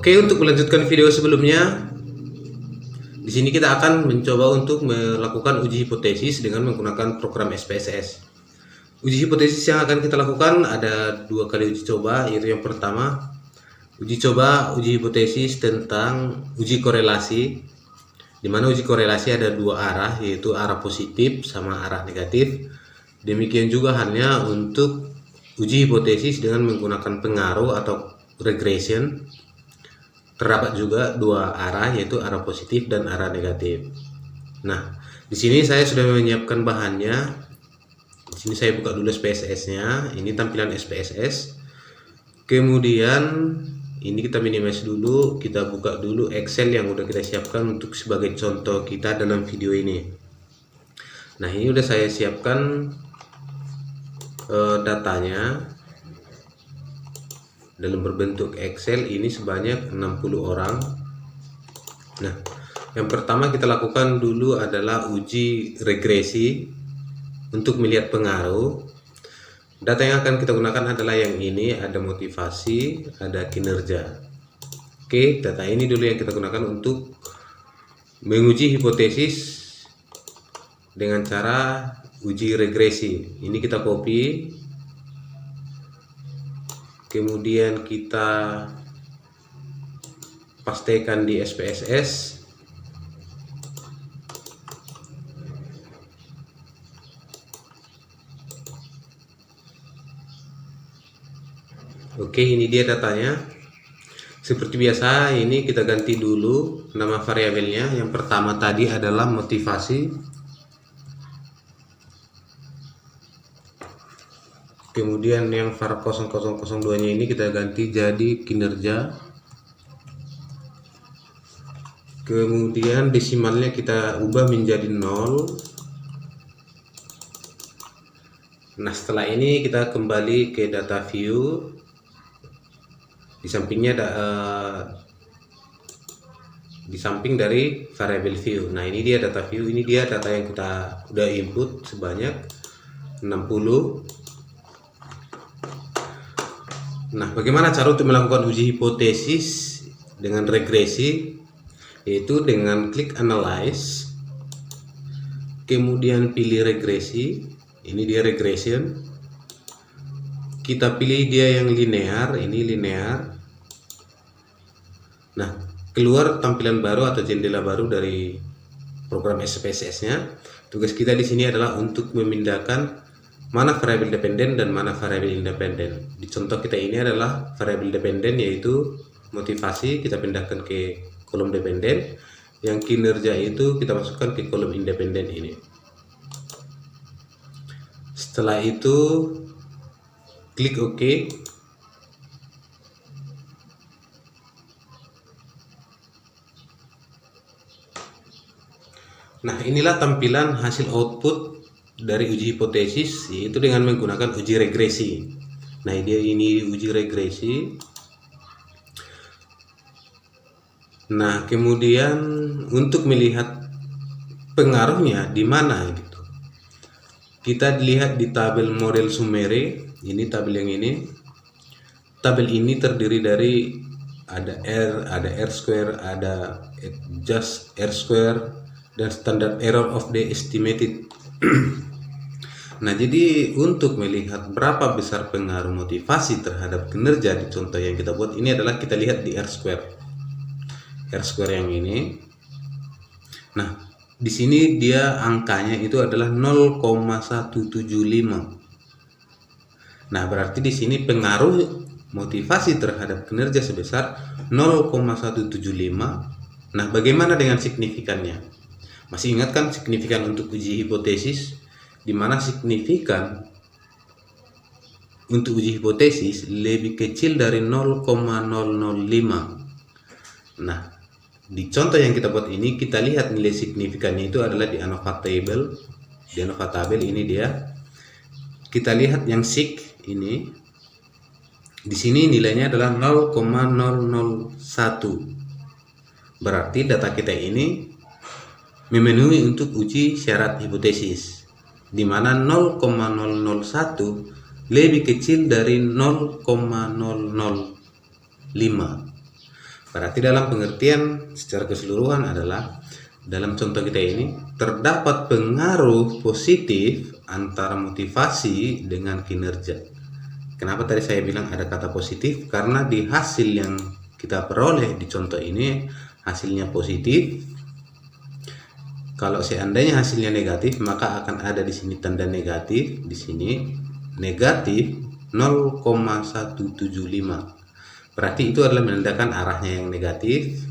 Oke, untuk melanjutkan video sebelumnya, di sini kita akan mencoba untuk melakukan uji hipotesis dengan menggunakan program SPSS. Uji hipotesis yang akan kita lakukan ada 2 kali uji coba, yaitu yang pertama uji hipotesis tentang uji korelasi, di mana uji korelasi ada 2 arah, yaitu arah positif sama arah negatif. Demikian juga halnya untuk uji hipotesis dengan menggunakan pengaruh atau regression. Terdapat juga 2 arah, yaitu arah positif dan arah negatif. Nah, di sini saya sudah menyiapkan bahannya. Di sini saya buka dulu SPSS-nya. Ini tampilan SPSS. Kemudian ini kita minimize dulu, kita buka dulu Excel yang udah kita siapkan untuk sebagai contoh kita dalam video ini. Nah, ini udah saya siapkan datanya dalam berbentuk Excel. Ini sebanyak 60 orang. Nah, yang pertama kita lakukan dulu adalah uji regresi untuk melihat pengaruh. Data yang akan kita gunakan adalah yang ini, ada motivasi, ada kinerja. Oke, data ini dulu yang kita gunakan untuk menguji hipotesis dengan cara uji regresi. Ini kita copy, kemudian kita pastekan di SPSS. Oke, ini dia datanya. Seperti biasa, ini kita ganti dulu nama variabelnya. Yang pertama tadi adalah motivasi. Kemudian yang var 0002 nya ini kita ganti jadi kinerja. Kemudian desimalnya kita ubah menjadi 0. Nah, setelah ini kita kembali ke data view. Di sampingnya di samping dari variable view. Nah, ini dia data view. Ini dia data yang kita udah input sebanyak 60. Nah, bagaimana cara untuk melakukan uji hipotesis dengan regresi? Yaitu dengan klik analyze, kemudian pilih regresi. Ini dia regression. Kita pilih dia yang linear, ini linear. Nah, keluar tampilan baru atau jendela baru dari program SPSS-nya. Tugas kita di sini adalah untuk memindahkan mana variabel dependen dan mana variabel independen. Di contoh kita ini adalah variabel dependen, yaitu motivasi, kita pindahkan ke kolom dependen. Yang kinerja itu kita masukkan ke kolom independen ini. Setelah itu klik OK. Nah, inilah tampilan hasil output dari uji hipotesis, yaitu dengan menggunakan uji regresi. Nah, ini uji regresi. Nah, kemudian untuk melihat pengaruhnya di mana gitu, kita lihat di tabel model summary. Ini tabel yang ini. Tabel ini terdiri dari ada R square, ada just R square, dan standard error of the estimated. Nah, jadi untuk melihat berapa besar pengaruh motivasi terhadap kinerja di contoh yang kita buat ini adalah kita lihat di R square. R square yang ini. Nah, di sini dia angkanya itu adalah 0,175. Nah, berarti di sini pengaruh motivasi terhadap kinerja sebesar 0,175. Nah, bagaimana dengan signifikannya? Masih ingat kan signifikan untuk uji hipotesis? Di mana signifikan untuk uji hipotesis lebih kecil dari 0,005. Nah, di contoh yang kita buat ini, kita lihat nilai signifikannya itu adalah di ANOVA table. Di ANOVA table ini dia. Kita lihat yang sig ini. Di sini nilainya adalah 0,001. Berarti data kita ini memenuhi untuk uji syarat hipotesis, di mana 0,001 lebih kecil dari 0,005. Berarti dalam pengertian secara keseluruhan adalah dalam contoh kita ini terdapat pengaruh positif antara motivasi dengan kinerja. Kenapa tadi saya bilang ada kata positif? Karena di hasil yang kita peroleh di contoh ini hasilnya positif. Kalau seandainya hasilnya negatif, maka akan ada di sini tanda negatif, di sini negatif 0,175. Berarti itu adalah menandakan arahnya yang negatif.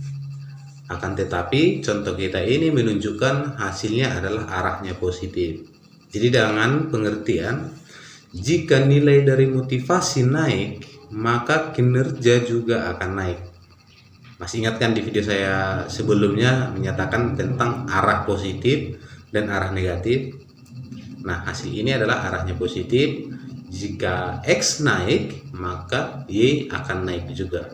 Akan tetapi contoh kita ini menunjukkan hasilnya adalah arahnya positif. Jadi dengan pengertian jika nilai dari motivasi naik, maka kinerja juga akan naik. Masih ingat kan di video saya sebelumnya menyatakan tentang arah positif dan arah negatif? Nah, hasil ini adalah arahnya positif. Jika X naik, maka Y akan naik juga.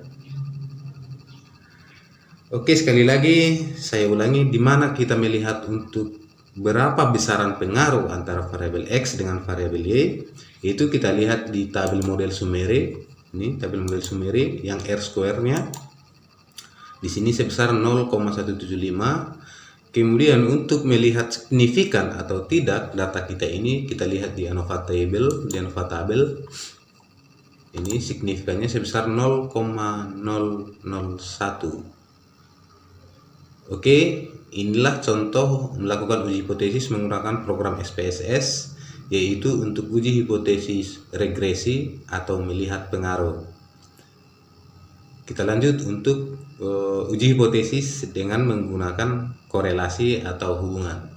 Oke, sekali lagi saya ulangi, di mana kita melihat untuk berapa besaran pengaruh antara variabel X dengan variabel Y, itu kita lihat di tabel model summary. Ini tabel model summary yang R square-nya di sini sebesar 0,175. Kemudian untuk melihat signifikan atau tidak data kita ini, kita lihat di ANOVA table, di ANOVA tabel. Ini signifikannya sebesar 0,001. Oke, inilah contoh melakukan uji hipotesis menggunakan program SPSS, yaitu untuk uji hipotesis regresi atau melihat pengaruh. Kita lanjut untuk uji hipotesis dengan menggunakan korelasi atau hubungan.